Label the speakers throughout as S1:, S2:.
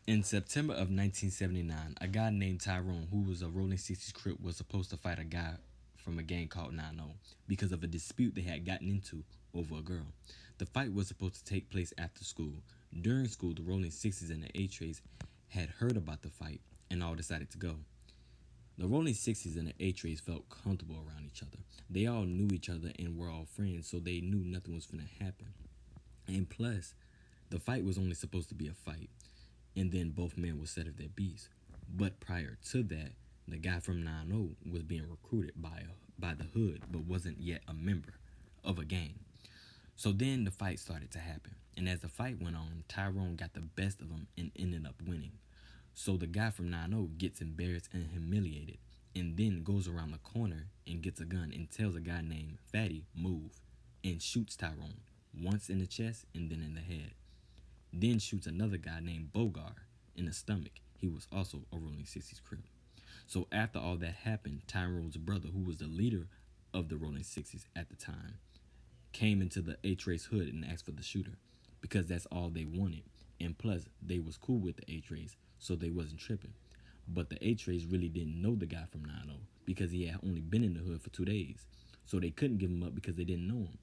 S1: In September of 1979, a guy named Tyrone, who was a Rolling 60s Crip, was supposed to fight a guy from a gang called 90 because of a dispute they had gotten into over a girl. The fight was supposed to take place after school. During school, the Rolling 60s and the A-Trays had heard about the fight and all decided to go. The Rolling 60s and the A-Trays felt comfortable around each other. They all knew each other and were all friends, so they knew nothing was going to happen. And plus, the fight was only supposed to be a fight, and then both men would settle their beefs. But prior to that, the guy from 90 was being recruited by the hood, but wasn't yet a member of a gang. So then the fight started to happen, and as the fight went on, Tyrone got the best of him and ended up winning. So the guy from 90 gets embarrassed and humiliated, and then goes around the corner and gets a gun and tells a guy named Fatty move, and shoots Tyrone once in the chest and then in the head. Then shoots another guy named Bogar in the stomach. He was also a Rolling 60s Crip. So after all that happened, Tyrone's brother, who was the leader of the Rolling 60s at the time, came into the A-Trace hood and asked for the shooter because that's all they wanted. And plus, they was cool with the A-Trace, so they wasn't tripping. But the A-Trace really didn't know the guy from 90 because he had only been in the hood for 2 days. So they couldn't give him up because they didn't know him.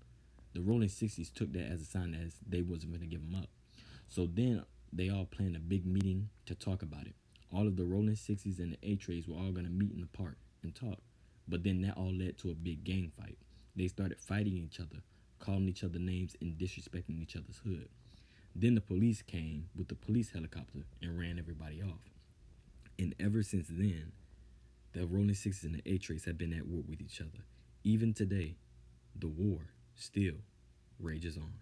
S1: The Rolling 60s took that as a sign that they wasn't going to give him up. So then they all planned a big meeting to talk about it. All of the Rolling 60s and the A-Trays were all going to meet in the park and talk. But then that all led to a big gang fight. They started fighting each other, calling each other names and disrespecting each other's hood. Then the police came with the police helicopter and ran everybody off. And ever since then, the Rolling 60s and the A-Trace have been at war with each other. Even today, the war still rages on.